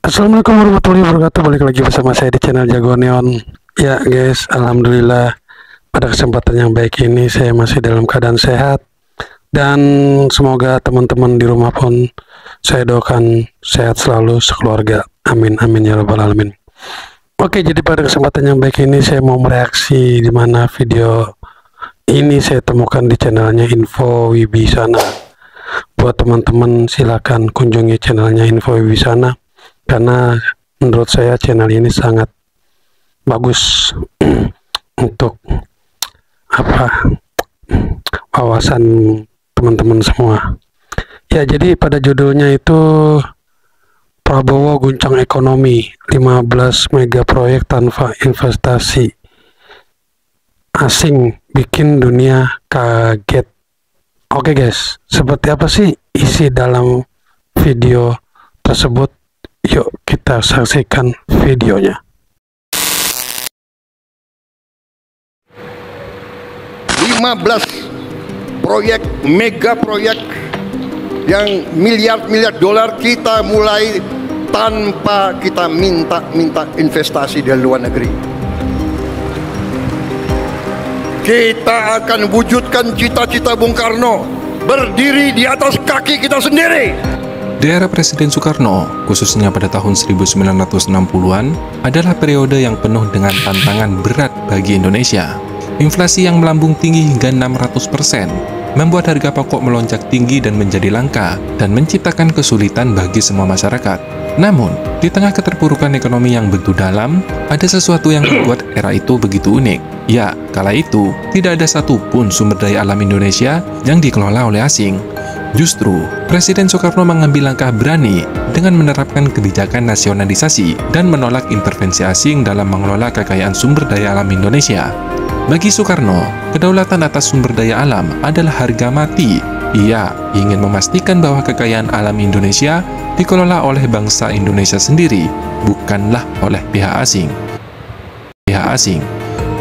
Assalamualaikum warahmatullahi wabarakatuh. Balik lagi bersama saya di channel Jagoan Neon. Ya guys, alhamdulillah pada kesempatan yang baik ini saya masih dalam keadaan sehat. Dan semoga teman-teman di rumah pun saya doakan sehat selalu sekeluarga. Amin amin ya rabbal alamin. Oke, jadi pada kesempatan yang baik ini saya mau mereaksi di mana video ini saya temukan di channelnya Info Wibisana. Buat teman-teman silakan kunjungi channelnya Info Wibisana karena menurut saya channel ini sangat bagus untuk wawasan teman-teman semua. Ya, jadi pada judulnya itu Prabowo guncang ekonomi, 15 mega proyek tanpa investasi asing bikin dunia kaget. Oke guys, seperti apa sih isi dalam video tersebut? Yuk kita saksikan videonya. 15 proyek, mega proyek yang miliar-miliar dolar kita mulai tanpa kita minta investasi dari luar negeri. Kita akan wujudkan cita-cita Bung Karno, berdiri di atas kaki kita sendiri. Di era Presiden Soekarno, khususnya pada tahun 1960-an, adalah periode yang penuh dengan tantangan berat bagi Indonesia. Inflasi yang melambung tinggi hingga 600%, membuat harga pokok melonjak tinggi dan menjadi langka, dan menciptakan kesulitan bagi semua masyarakat. Namun, di tengah keterpurukan ekonomi yang begitu dalam, ada sesuatu yang membuat era itu begitu unik. Ya, kala itu, tidak ada satupun sumber daya alam Indonesia yang dikelola oleh asing. Justru, Presiden Soekarno mengambil langkah berani dengan menerapkan kebijakan nasionalisasi dan menolak intervensi asing dalam mengelola kekayaan sumber daya alam Indonesia. Bagi Soekarno, kedaulatan atas sumber daya alam adalah harga mati. Ia ingin memastikan bahwa kekayaan alam Indonesia dikelola oleh bangsa Indonesia sendiri, bukanlah oleh pihak asing.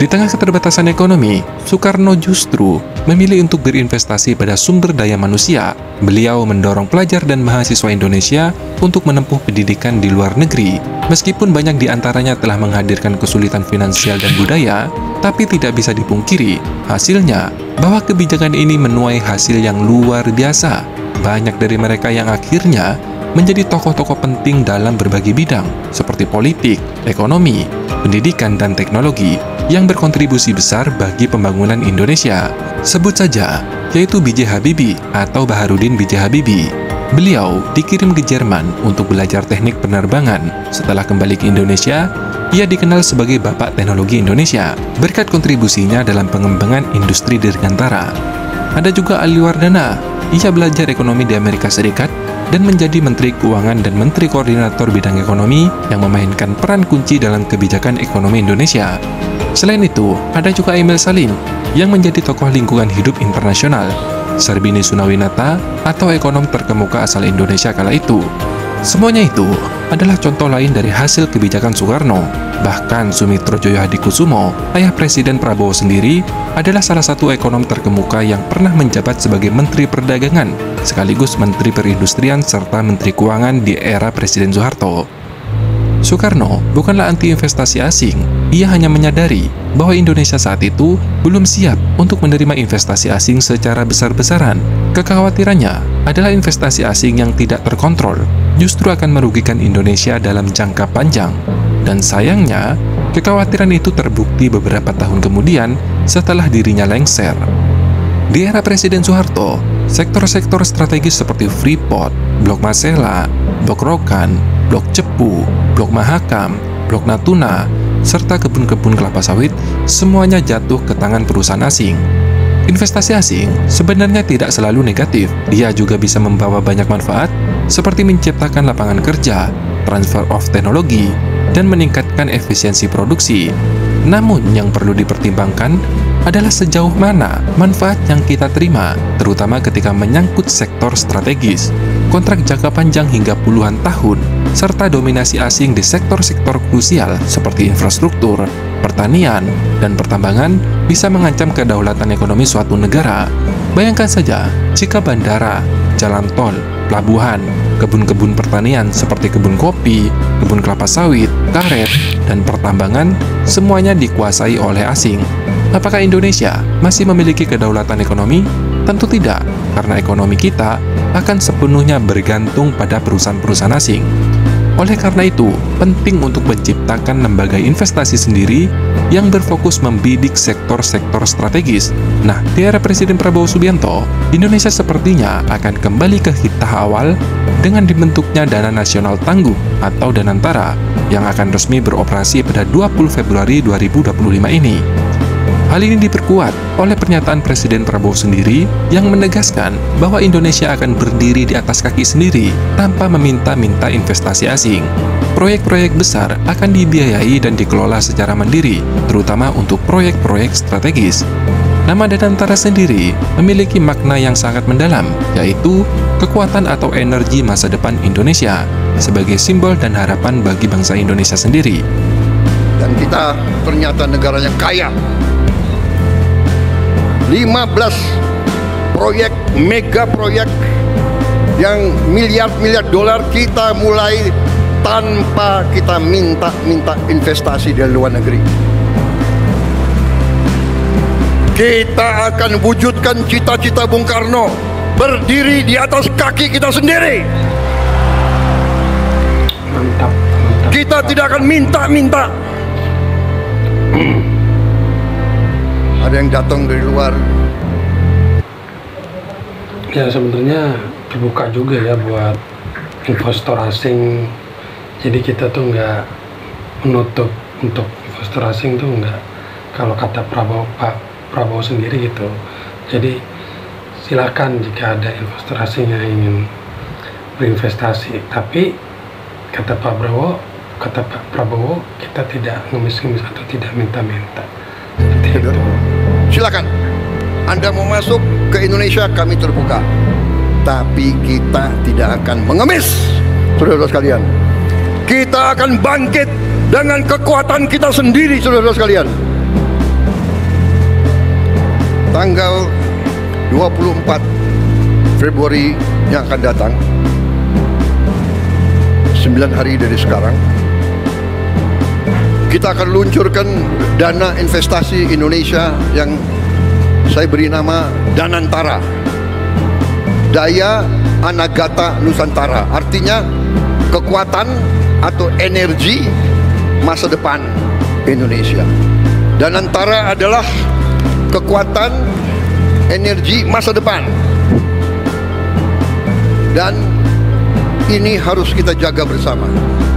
Di tengah keterbatasan ekonomi, Soekarno justru memilih untuk berinvestasi pada sumber daya manusia. Beliau mendorong pelajar dan mahasiswa Indonesia untuk menempuh pendidikan di luar negeri. Meskipun banyak di antaranya telah menghadirkan kesulitan finansial dan budaya, tapi tidak bisa dipungkiri hasilnya bahwa kebijakan ini menuai hasil yang luar biasa. Banyak dari mereka yang akhirnya menjadi tokoh-tokoh penting dalam berbagai bidang, seperti politik, ekonomi, pendidikan, dan teknologi, yang berkontribusi besar bagi pembangunan Indonesia. Sebut saja, yaitu B.J. Habibie atau Baharudin B.J. Habibie. Beliau dikirim ke Jerman untuk belajar teknik penerbangan. Setelah kembali ke Indonesia, ia dikenal sebagai Bapak Teknologi Indonesia, berkat kontribusinya dalam pengembangan industri dirgantara. Ada juga Ali Wardana. Ia belajar ekonomi di Amerika Serikat dan menjadi Menteri Keuangan dan Menteri Koordinator Bidang Ekonomi yang memainkan peran kunci dalam kebijakan ekonomi Indonesia. Selain itu, ada juga Emil Salim yang menjadi tokoh lingkungan hidup internasional, Sarbini Sunawinata atau ekonom terkemuka asal Indonesia kala itu. Semuanya itu adalah contoh lain dari hasil kebijakan Soekarno. Bahkan Sumitro Djoyohadikusumo, ayah Presiden Prabowo sendiri, adalah salah satu ekonom terkemuka yang pernah menjabat sebagai Menteri Perdagangan, sekaligus Menteri Perindustrian serta Menteri Keuangan di era Presiden Soeharto. Soekarno bukanlah anti investasi asing. Ia hanya menyadari bahwa Indonesia saat itu belum siap untuk menerima investasi asing secara besar-besaran. Kekhawatirannya adalah investasi asing yang tidak terkontrol justru akan merugikan Indonesia dalam jangka panjang. Dan sayangnya, kekhawatiran itu terbukti beberapa tahun kemudian setelah dirinya lengser. Di era Presiden Soeharto, sektor-sektor strategis seperti Freeport, Blok Masela, Blok Rokan, Blok Cepu, Blok Mahakam, Blok Natuna, serta kebun-kebun kelapa sawit semuanya jatuh ke tangan perusahaan asing. Investasi asing sebenarnya tidak selalu negatif. Dia juga bisa membawa banyak manfaat seperti menciptakan lapangan kerja, transfer of teknologi, dan meningkatkan efisiensi produksi. Namun yang perlu dipertimbangkan adalah sejauh mana manfaat yang kita terima, terutama ketika menyangkut sektor strategis, kontrak jangka panjang hingga puluhan tahun, serta dominasi asing di sektor-sektor krusial seperti infrastruktur, pertanian, dan pertambangan bisa mengancam kedaulatan ekonomi suatu negara. Bayangkan saja, jika bandara, jalan tol, pelabuhan, kebun-kebun pertanian seperti kebun kopi, kebun kelapa sawit, karet, dan pertambangan semuanya dikuasai oleh asing. Apakah Indonesia masih memiliki kedaulatan ekonomi? Tentu tidak, karena ekonomi kita akan sepenuhnya bergantung pada perusahaan-perusahaan asing. Oleh karena itu, penting untuk menciptakan lembaga investasi sendiri yang berfokus membidik sektor-sektor strategis. Nah, di era Presiden Prabowo Subianto, Indonesia sepertinya akan kembali ke hitah awal dengan dibentuknya Dana Nasional Tangguh atau Danantara yang akan resmi beroperasi pada 20 Februari 2025 ini. Hal ini diperkuat oleh pernyataan Presiden Prabowo sendiri yang menegaskan bahwa Indonesia akan berdiri di atas kaki sendiri tanpa meminta-minta investasi asing. Proyek-proyek besar akan dibiayai dan dikelola secara mandiri, terutama untuk proyek-proyek strategis. Nama Danantara sendiri memiliki makna yang sangat mendalam, yaitu kekuatan atau energi masa depan Indonesia sebagai simbol dan harapan bagi bangsa Indonesia sendiri. Dan kita ternyata negara yang kaya. 15 proyek, mega proyek yang miliar-miliar dolar kita mulai tanpa kita minta investasi dari luar negeri. Kita akan wujudkan cita-cita Bung Karno, berdiri di atas kaki kita sendiri. Mantap. Kita tidak akan minta-minta. Ada yang datang dari luar. Ya sebenarnya terbuka juga ya buat investor asing. Jadi kita tuh nggak menutup untuk investor asing tuh nggak. Kalau kata Pak Prabowo sendiri gitu. Jadi silakan jika ada investor asing yang ingin berinvestasi. Tapi kata Pak Prabowo kita tidak ngemis-ngemis atau tidak minta-minta. Seperti itu. Silakan, Anda mau masuk ke Indonesia, kami terbuka. Tapi kita tidak akan mengemis, saudara-saudara sekalian. Kita akan bangkit dengan kekuatan kita sendiri, saudara-saudara sekalian. Tanggal 24 Februari yang akan datang, 9 hari dari sekarang, kita akan luncurkan dana investasi Indonesia yang saya beri nama Danantara, Daya Anagata Nusantara. Artinya kekuatan atau energi masa depan Indonesia. Danantara adalah kekuatan energi masa depan. Dan ini harus kita jaga bersama.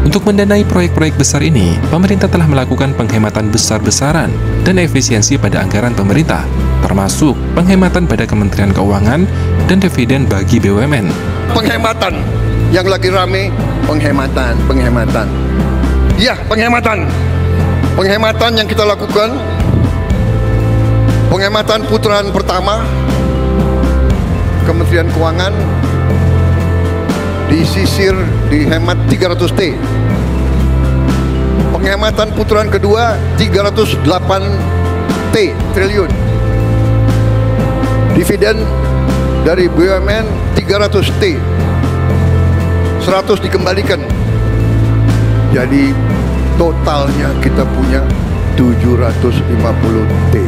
Untuk mendanai proyek-proyek besar ini, pemerintah telah melakukan penghematan besar-besaran dan efisiensi pada anggaran pemerintah, termasuk penghematan pada Kementerian Keuangan dan dividen bagi BUMN. Penghematan yang lagi rame, penghematan. Ya, penghematan yang kita lakukan. Penghematan putaran pertama, Kementerian Keuangan disisir, dihemat 300T. Penghematan putaran kedua 308 triliun. Dividen dari BUMN 300T. 100 dikembalikan. Jadi totalnya kita punya 750T.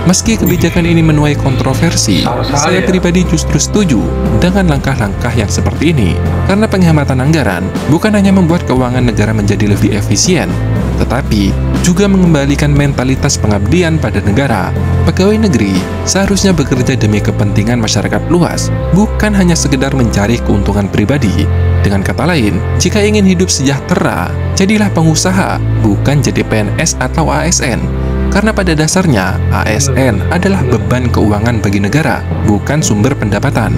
Meski kebijakan ini menuai kontroversi, saya pribadi justru setuju dengan langkah-langkah yang seperti ini, karena penghematan anggaran bukan hanya membuat keuangan negara menjadi lebih efisien, tetapi juga mengembalikan mentalitas pengabdian pada negara. Pegawai negeri seharusnya bekerja demi kepentingan masyarakat luas, bukan hanya sekedar mencari keuntungan pribadi. Dengan kata lain, jika ingin hidup sejahtera, jadilah pengusaha, bukan jadi PNS atau ASN. Karena pada dasarnya, ASN adalah beban keuangan bagi negara, bukan sumber pendapatan.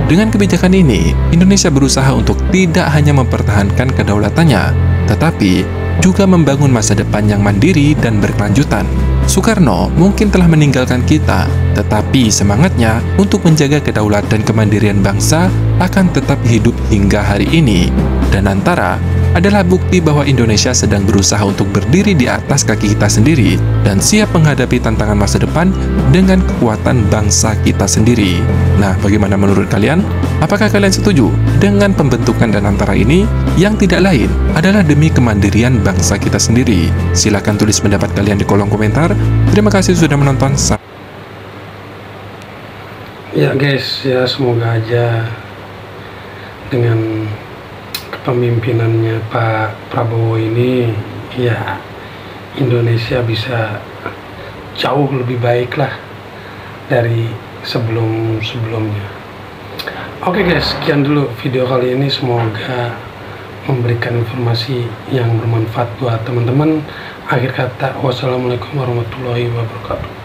Dengan kebijakan ini, Indonesia berusaha untuk tidak hanya mempertahankan kedaulatannya, tetapi juga membangun masa depan yang mandiri dan berkelanjutan. Soekarno mungkin telah meninggalkan kita, tetapi semangatnya untuk menjaga kedaulatan dan kemandirian bangsa akan tetap hidup hingga hari ini. Danantara adalah bukti bahwa Indonesia sedang berusaha untuk berdiri di atas kaki kita sendiri dan siap menghadapi tantangan masa depan dengan kekuatan bangsa kita sendiri. Nah, bagaimana menurut kalian? Apakah kalian setuju dengan pembentukan Danantara ini yang tidak lain adalah demi kemandirian bangsa kita sendiri? Silahkan tulis pendapat kalian di kolom komentar. Terima kasih sudah menonton. Ya guys, ya semoga aja dengan kepemimpinannya Pak Prabowo ini, ya Indonesia bisa jauh lebih baik lah dari sebelum-sebelumnya. Oke guys, sekian dulu video kali ini, semoga memberikan informasi yang bermanfaat buat teman-teman. Akhir kata, wassalamualaikum warahmatullahi wabarakatuh.